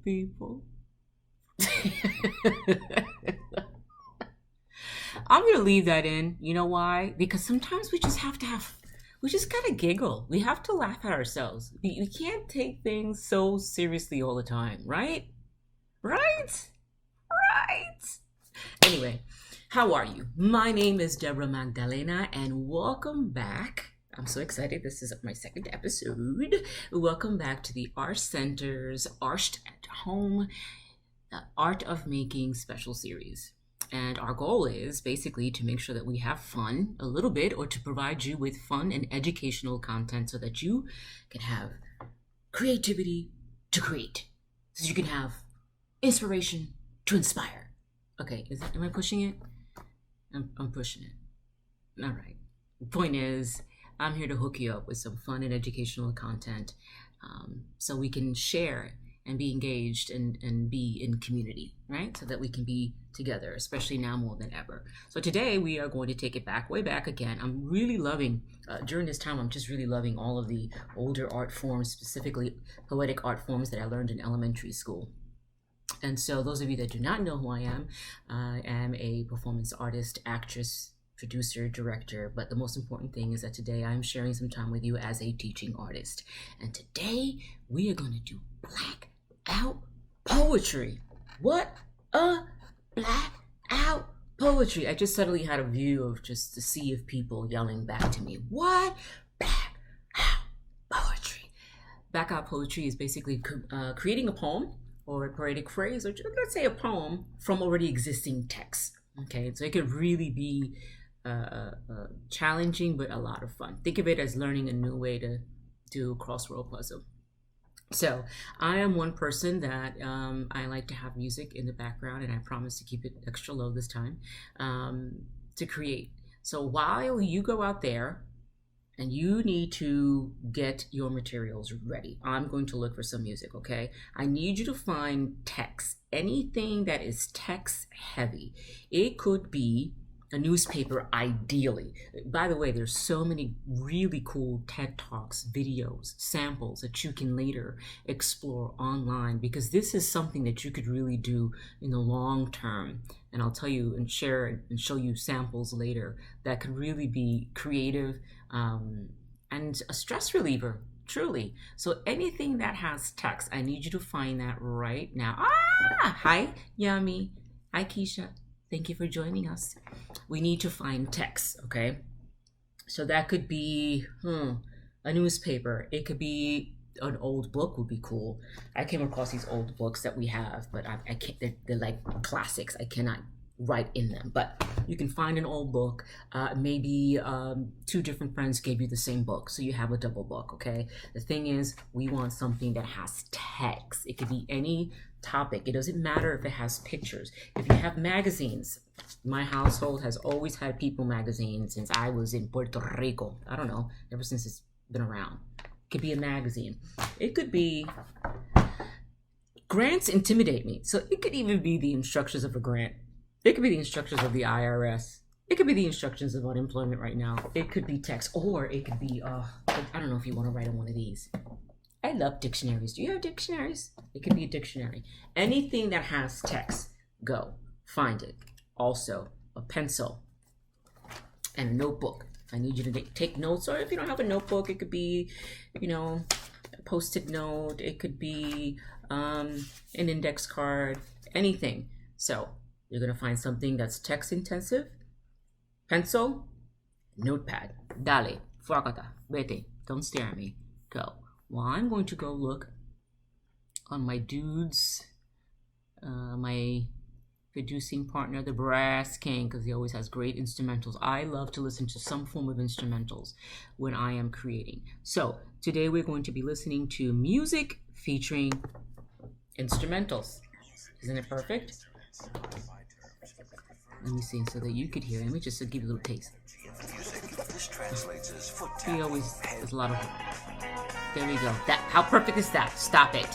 people. I'm gonna leave that in. You know why? Because sometimes we just gotta giggle. We have to laugh at ourselves. We can't take things so seriously all the time, right? Right? Right. Anyway, how are you? My name is Deborah Magdalena, and welcome back. I'm so excited. This is my second episode. Welcome back to the Art Center's Arched at Home Art of Making special series. And our goal is basically to make sure that we have fun a little bit, or to provide you with fun and educational content so that you can have creativity to create, so you can have inspiration to inspire. Okay, am I pushing it? I'm pushing it. All right. The point is, I'm here to hook you up with some fun and educational content, so we can share and be engaged and be in community, right? So that we can be together, especially now more than ever. So today we are going to take it back, way back again. I'm really loving, during this time, I'm just really loving all of the older art forms, specifically poetic art forms that I learned in elementary school. And so those of you that do not know who I am a performance artist, actress, producer, director, but the most important thing is that today I'm sharing some time with you as a teaching artist. And today we are going to do Blackout Poetry. What a Blackout Poetry. I just suddenly had a view of just the sea of people yelling back to me. What? Blackout Poetry. Blackout Poetry is basically creating a poem or a poetic phrase, or let's say a poem from already existing text. Okay, so it could really be challenging, but a lot of fun. Think of it as learning a new way to do a crossword puzzle. So I am one person that I like to have music in the background, and I promise to keep it extra low this time, to create. So while you go out there and you need to get your materials ready, I'm going to look for some music, okay? I need you to find text, anything that is text heavy. It could be a newspaper, ideally. By the way, there's so many really cool TED Talks, videos, samples that you can later explore online, because this is something that you could really do in the long term. And I'll tell you and share and show you samples later that could really be creative, and a stress reliever, truly. So anything that has text, I need you to find that right now. Hi, Yummy. Hi, Keisha. Thank you for joining us. We need to find text, okay? So that could be a newspaper. It could be an old book, would be cool. I came across these old books that we have, but I can't, they're like classics. I cannot write in them, but you can find an old book. Maybe two different friends gave you the same book, so you have a double book, okay? The thing is, we want something that has text. It could be any topic. It doesn't matter if it has pictures. If you have magazines, my household has always had People magazine since I was in Puerto Rico. I don't know, ever since it's been around. It could be a magazine. It could be, grants intimidate me, so it could even be the instructions of a grant. It could be the instructions of the IRS. It could be the instructions of unemployment right now. It could be text, or it could be, I don't know if you want to write on one of these. I love dictionaries. Do you have dictionaries? It could be a dictionary. Anything that has text, go. Find it. Also, a pencil and a notebook. I need you to take notes, or if you don't have a notebook, it could be, a Post-it note. It could be an index card, anything. So you're going to find something that's text intensive, pencil, notepad. Dale, fuácata, vete, don't stare at me, go. Well, I'm going to go look on my dudes, my producing partner, the Brass King, because he always has great instrumentals. I love to listen to some form of instrumentals when I am creating. So today we're going to be listening to music featuring instrumentals. Isn't it perfect? Let me see, so that you could hear it. Let me just give you a little taste. He always has a lot of... There we go. That, how perfect is that? Stop it.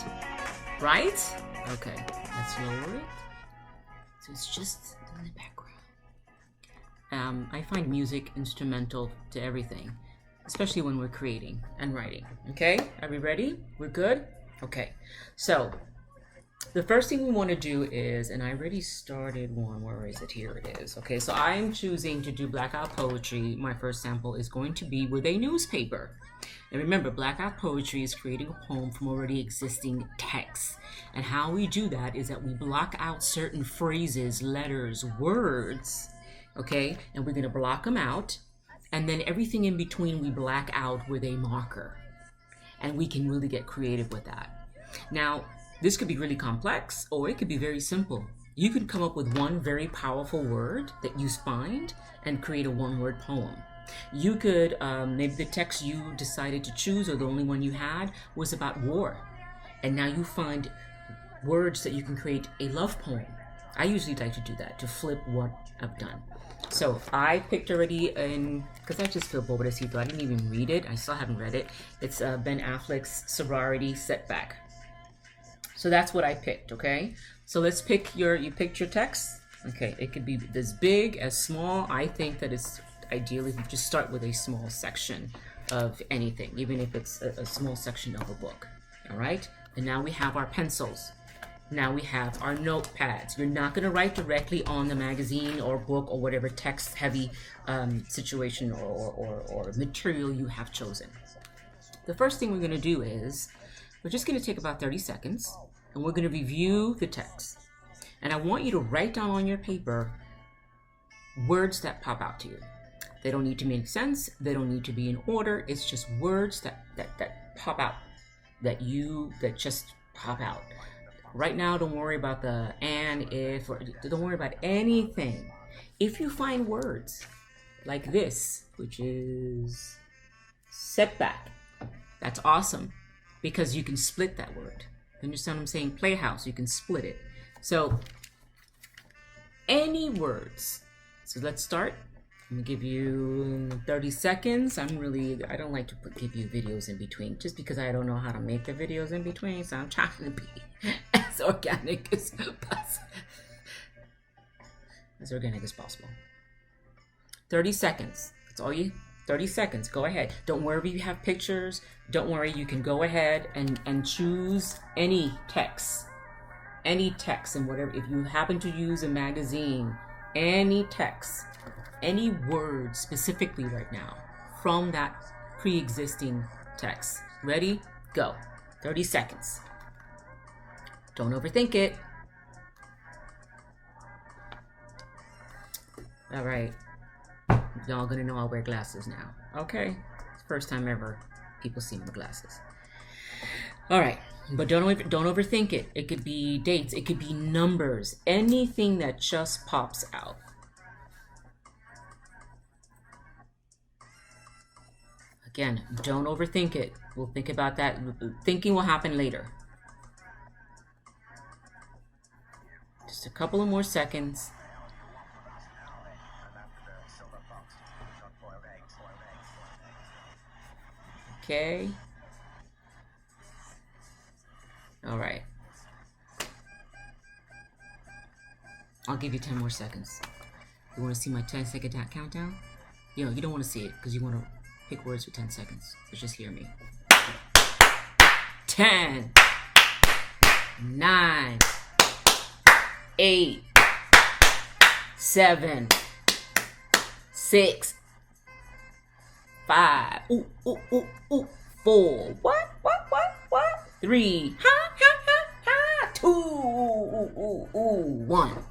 Right? Okay. Let's lower it. So it's just in the background. I find music instrumental to everything, especially when we're creating and writing. Okay? Are we ready? We're good? Okay. So The first thing we want to do is, and I already started one, where is it? Here it is. Okay, so I'm choosing to do Blackout Poetry. My first sample is going to be with a newspaper. And remember, Blackout Poetry is creating a poem from already existing texts. And how we do that is that we block out certain phrases, letters, words, okay? And we're going to block them out. And then everything in between we black out with a marker. And we can really get creative with that. Now, this could be really complex, or it could be very simple. You could come up with one very powerful word that you find and create a one-word poem. You could, maybe the text you decided to choose, or the only one you had, was about war. And now you find words that you can create a love poem. I usually like to do that, to flip what I've done. So I picked already because I just feel bored, I didn't even read it. I still haven't read it. It's Ben Affleck's Sorority Setback. So that's what I picked, okay? So let's pick you picked your text. Okay, it could be as big as small. I think that it's ideally you just start with a small section of anything, even if it's a small section of a book, all right? And now we have our pencils. Now we have our notepads. You're not gonna write directly on the magazine or book or whatever text-heavy situation or material you have chosen. The first thing we're gonna do is, we're just gonna take about 30 seconds and we're gonna review the text. And I want you to write down on your paper words that pop out to you. They don't need to make sense. They don't need to be in order. It's just words that pop out, that just pop out. Right now, don't worry about the and, if, or don't worry about anything. If you find words like this, which is setback, that's awesome, because you can split that word. You understand what I'm saying? Playhouse, you can split it. So any words. So let's start. I'm gonna give you 30 seconds. I don't like to give you videos in between, just because I don't know how to make the videos in between. So I'm trying to be as organic as possible. As organic as possible. 30 seconds. That's all you. 30 seconds. Go ahead. Don't worry if you have pictures. Don't worry. You can go ahead and choose any text. Any text and whatever. If you happen to use a magazine, any text, any word specifically right now from that pre-existing text. Ready? Go. 30 seconds. Don't overthink it. All right. Y'all gonna know I wear glasses now. Okay? It's the first time ever people see me with glasses. All right. But don't overthink it. It could be dates. It could be numbers. Anything that just pops out. Again, don't overthink it. We'll think about that. Thinking will happen later. Just a couple of more seconds. Okay. All right. I'll give you 10 more seconds. You want to see my 10-second countdown? You don't want to see it because you want to pick words for 10 seconds. So just hear me. 10, 9, 8, 7, 6, 5, 4, what? 3, 2, 1.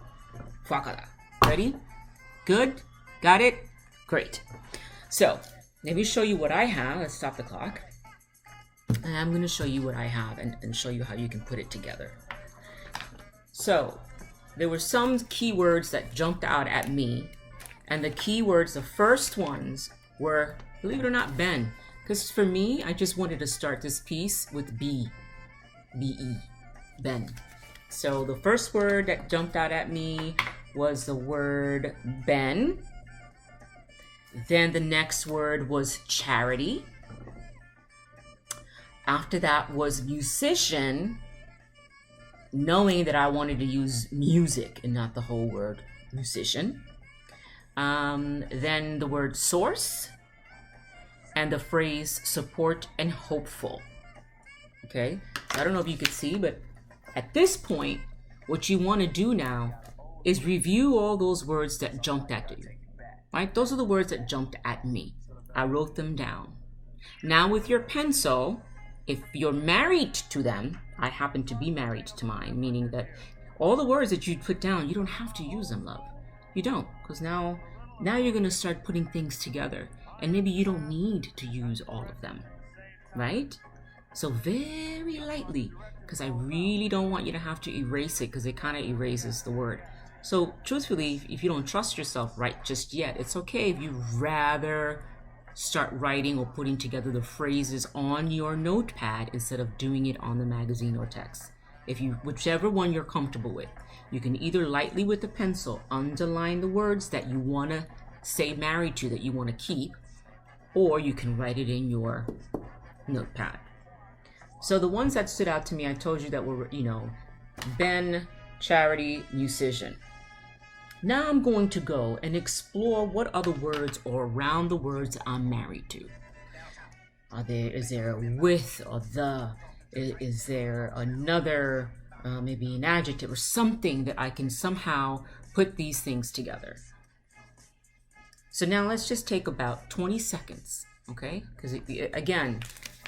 Ready? Good? Got it? Great. So, let me show you what I have. Let's stop the clock. And I'm going to show you what I have and show you how you can put it together. So, there were some keywords that jumped out at me. And the keywords, the first ones were, believe it or not, Ben. Because for me, I just wanted to start this piece with B. B-E. Ben. So the first word that jumped out at me was the word Ben. Then the next word was charity. After that was musician, knowing that I wanted to use music and not the whole word musician. Then the word source and the phrase support and hopeful. Okay, I don't know if you could see, but At this point, what you want to do now is review all those words that jumped at you, right? Those are the words that jumped at me. I wrote them down. Now with your pencil, if you're married to them, I happen to be married to mine, meaning that all the words that you put down, you don't have to use them, love. You don't, because now you're going to start putting things together, and maybe you don't need to use all of them, right? So very lightly, because I really don't want you to have to erase it, because it kind of erases the word. So truthfully, if you don't trust yourself right just yet, it's okay if you rather start writing or putting together the phrases on your notepad instead of doing it on the magazine or text. Whichever one you're comfortable with, you can either lightly with the pencil underline the words that you want to say married to, that you want to keep, or you can write it in your notepad. So the ones that stood out to me, I told you that were, Ben, charity, musician. Now I'm going to go and explore what other words are around the words I'm married to. Is there a with or the? Is there another, maybe an adjective or something that I can somehow put these things together? So now let's just take about 20 seconds, okay? Because again,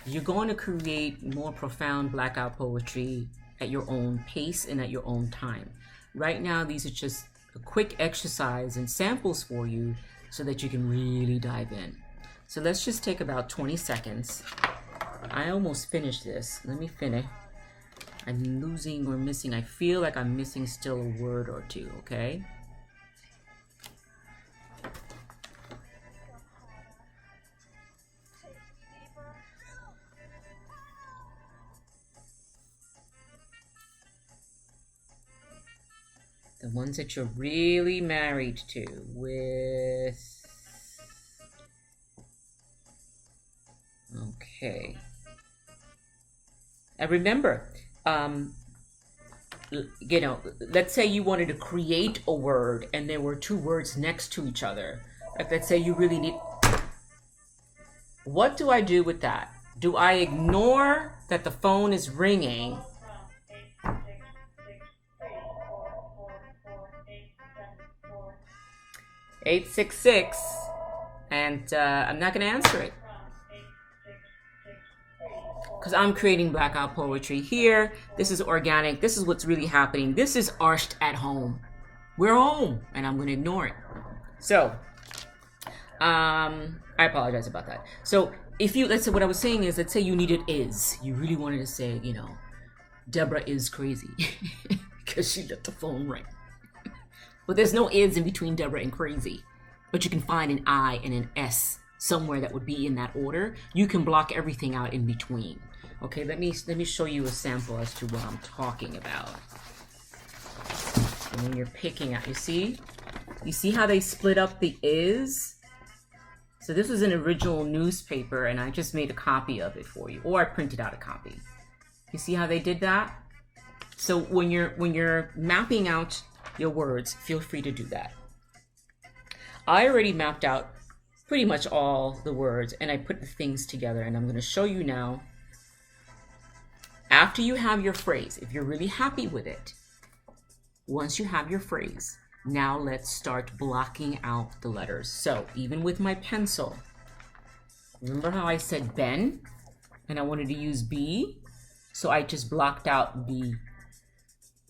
you're going to create more profound blackout poetry at your own pace and at your own time. Right now, these are just a quick exercise and samples for you so that you can really dive in. So let's just take about 20 seconds. I almost finished this. Let me finish. I'm losing or missing. I feel like I'm missing still a word or two, okay? The ones that you're really married to with... Okay. And remember, let's say you wanted to create a word and there were two words next to each other. Like let's say you really need... What do I do with that? Do I ignore that the phone is ringing? 866, and I'm not going to answer it because I'm creating blackout poetry here. This is organic. This is what's really happening. This is arshed at home. We're home, and I'm going to ignore it. So, I apologize about that. So, let's say what I was saying is, let's say you needed is. You really wanted to say, Deborah is crazy because she let the phone ring. But there's no is in between Deborah and crazy. But you can find an I and an S somewhere that would be in that order. You can block everything out in between. Okay, let me show you a sample as to what I'm talking about. And when you're picking out, you see how they split up the is? So this was an original newspaper and I just made a copy of it for you, or I printed out a copy. You see how they did that? So when you're mapping out your words, feel free to do that. I already mapped out pretty much all the words and I put the things together, and I'm going to show you now. After you have your phrase, if you're really happy with it, once you have your phrase, now let's start blocking out the letters. So even with my pencil, remember how I said Ben and I wanted to use B? So I just blocked out B.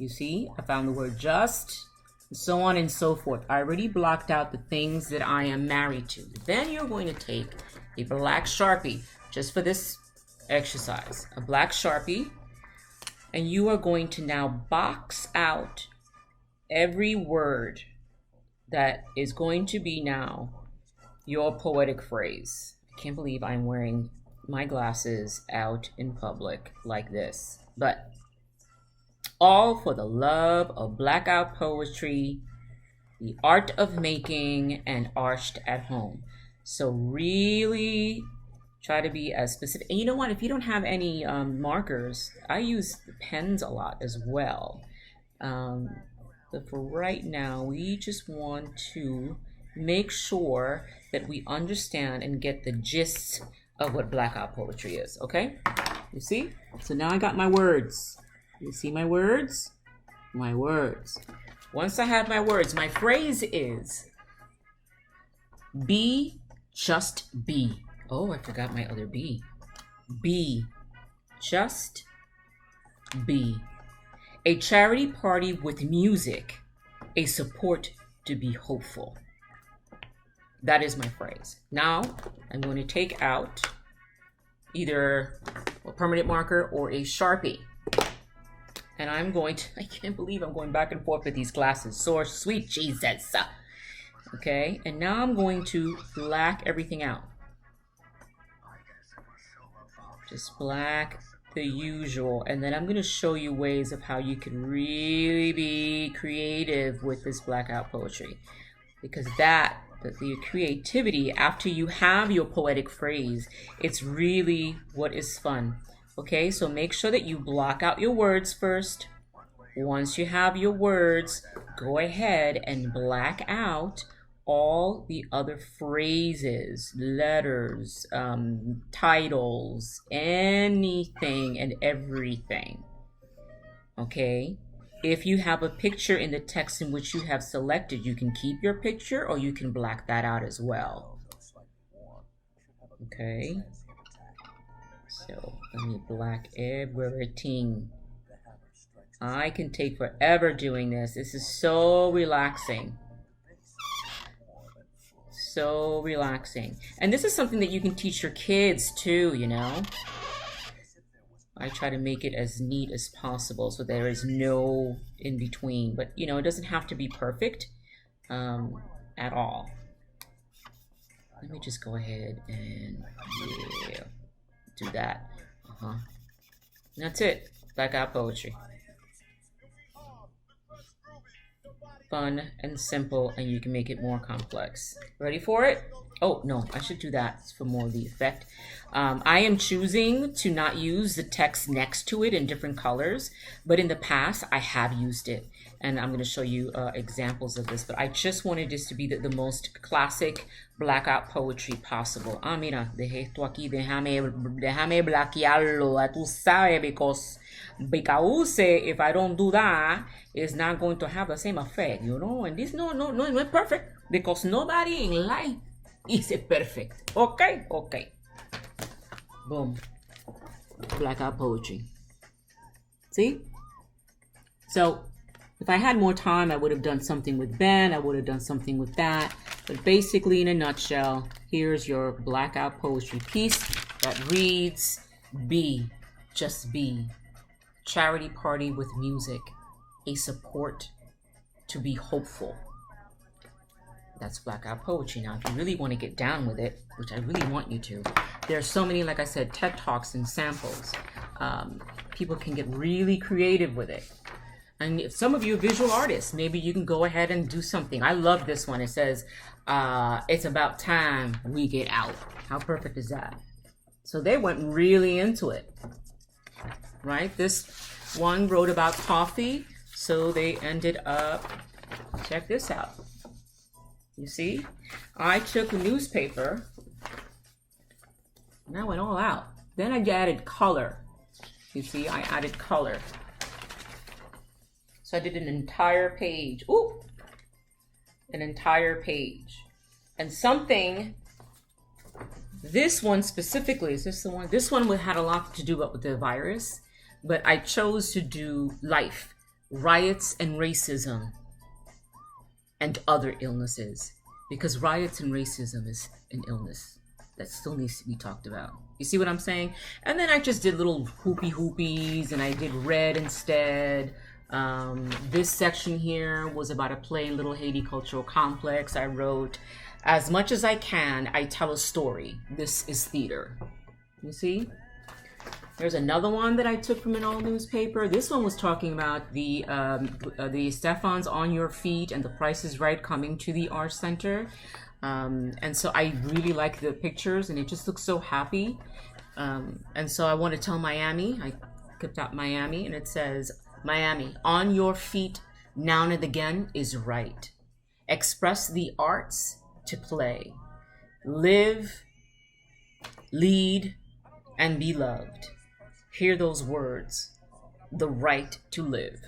You see, I found the word just, so on and so forth. I already blocked out the things that I am married to. Then you're going to take a black Sharpie, just for this exercise, a black Sharpie, and you are going to now box out every word that is going to be now your poetic phrase. I can't believe I'm wearing my glasses out in public like this, but all for the love of blackout poetry, the art of making, and arshed at home. So really try to be as specific. And you know what? If you don't have any markers, I use pens a lot as well. But for right now, we just want to make sure that we understand and get the gist of what blackout poetry is, okay? You see? So now I got my words. You see my words? My words. Once I have my words, my phrase is be, just be. Oh, I forgot my other B. Be, just be. A charity party with music, a support to be hopeful. That is my phrase. Now, I'm going to take out either a permanent marker or a Sharpie. And I'm going to, I can't believe I'm going back and forth with these glasses. So sweet Jesus. Okay, and now I'm going to black everything out. Just black the usual. And then I'm going to show you ways of how you can really be creative with this blackout poetry. Because the creativity, after you have your poetic phrase, it's really what is fun. Okay, so make sure that you block out your words first. Once you have your words, go ahead and black out all the other phrases, letters, titles, anything and everything. Okay? If you have a picture in the text in which you have selected, you can keep your picture or you can black that out as well. Okay? So let me black everything. I can take forever doing this. This is so relaxing. So relaxing. And this is something that you can teach your kids too, you know. I try to make it as neat as possible so there is no in between. But, you know, it doesn't have to be perfect at all. Let me just go ahead and do that. And that's it. Blackout poetry. Fun and simple, and you can make it more complex. Ready for it? Oh, no, I should do that for more of the effect. I am choosing to not use the text next to it in different colors, but in the past, I have used it. And I'm going to show you examples of this, but I just wanted this to be the most classic blackout poetry possible. Ah, mira, dejé esto aquí, déjame blaquearlo, tú sabes, because if I don't do that, it's not going to have the same effect, you know? And this, no, it's perfect, because nobody in life is perfect. Okay? Okay. Boom. Blackout poetry. See? So, if I had more time, I would have done something with Ben. I would have done something with that. But basically, in a nutshell, here's your blackout poetry piece that reads, be, just be. Charity party with music, a support to be hopeful. That's blackout poetry. Now, if you really want to get down with it, which I really want you to, there are so many, like I said, TED Talks and samples. People can get really creative with it. And if some of you are visual artists, maybe you can go ahead and do something. I love this one. It says, it's about time we get out. How perfect is that? So they went really into it, right? This one wrote about coffee, so they ended up, check this out. You see? I took a newspaper, and I went all out. Then I added color. You see, I added color. So I did an entire page. Ooh! An entire page. And something, this one specifically, is this the one? This one had a lot to do with the virus, but I chose to do life, riots and racism, and other illnesses. Because riots and racism is an illness that still needs to be talked about. You see what I'm saying? And then I just did little hoopies, and I did red instead. This section here was about a plain little Haiti cultural complex. I wrote, as much as I can, I tell a story. This is theater. You see? There's another one that I took from an old newspaper. This one was talking about the Stefan's On Your Feet and the Price is Right coming to the Art Center. And so I really like the pictures, and it just looks so happy. And so I want to tell Miami. I kept out Miami, and it says, Miami, on your feet now and again is right. Express the arts to play. Live, lead, and be loved. Hear those words. the right to live.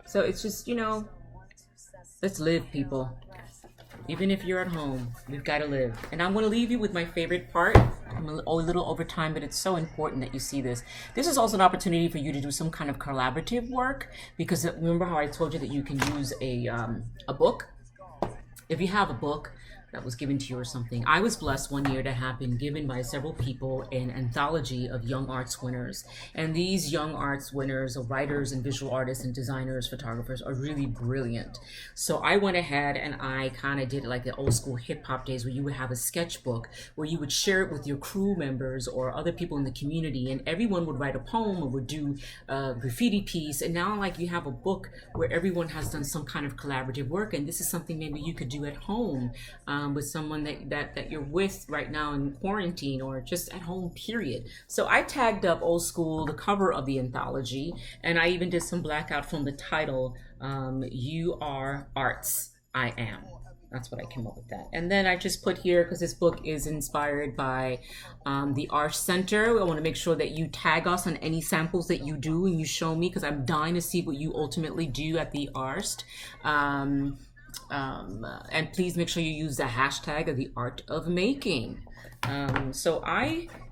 So it's just, let's live, people. Even if you're at home, we've got to live. And I'm going to leave you with my favorite part. I'm a little over time, but it's so important that you see this. This is also an opportunity for you to do some kind of collaborative work, because remember how I told you that you can use a book? If you have a book that was given to you or something. I was blessed one year to have been given by several people an anthology of young arts winners. And these young arts winners are writers and visual artists and designers, photographers, are really brilliant. So I went ahead and I kind of did it like the old school hip hop days, where you would have a sketchbook where you would share it with your crew members or other people in the community, and everyone would write a poem or would do a graffiti piece. And now like you have a book where everyone has done some kind of collaborative work, and this is something maybe you could do at home with someone that you're with right now in quarantine, or just at home, period. So I tagged up old school the cover of the anthology, and I even did some blackout from the title, You Are Arts, I Am. That's what I came up with that. And then I just put here, because this book is inspired by the Arts Center, I want to make sure that you tag us on any samples that you do and you show me, because I'm dying to see what you ultimately do at the Arts. And please make sure you use the hashtag of the art of making.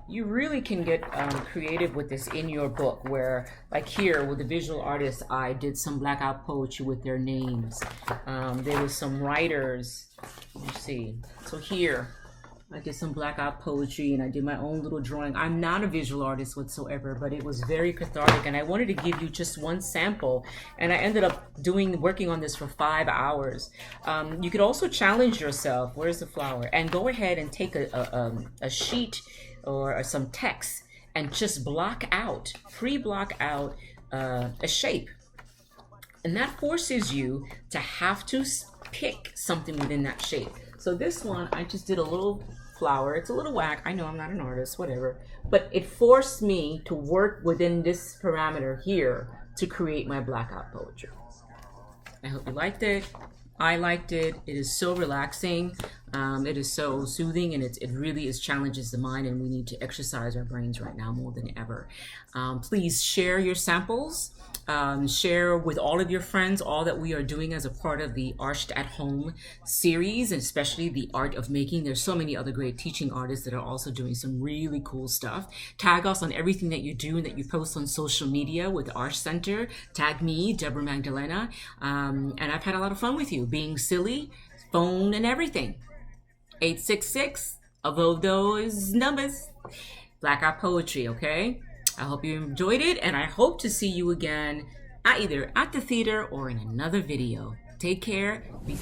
You really can get creative with this in your book, where like here with the visual artists, I did some blackout poetry with their names. There was some writers, let me see. So here, I did some blackout poetry and I did my own little drawing. I'm not a visual artist whatsoever, but it was very cathartic, and I wanted to give you just one sample, and I ended up working on this for 5 hours. You could also challenge yourself, where's the flower, and go ahead and take a sheet or some text and just pre-block out a shape. And that forces you to have to pick something within that shape. So this one, I just did a little flower. It's a little whack. I know I'm not an artist, whatever. But it forced me to work within this parameter here to create my blackout poetry. I hope you liked it. I liked it. It is so relaxing. It is so soothing, and it really challenges the mind, and we need to exercise our brains right now more than ever. Please share your samples. Share with all of your friends all that we are doing as a part of the Arched at Home series, and especially the art of making. There's so many other great teaching artists that are also doing some really cool stuff. Tag us on everything that you do and that you post on social media with Arch Center. Tag me, Deborah Magdalena. And I've had a lot of fun with you, being silly, phone and everything. 866 of those numbers. Blackout Poetry, okay? I hope you enjoyed it, and I hope to see you again either at the theater or in another video. Take care. Be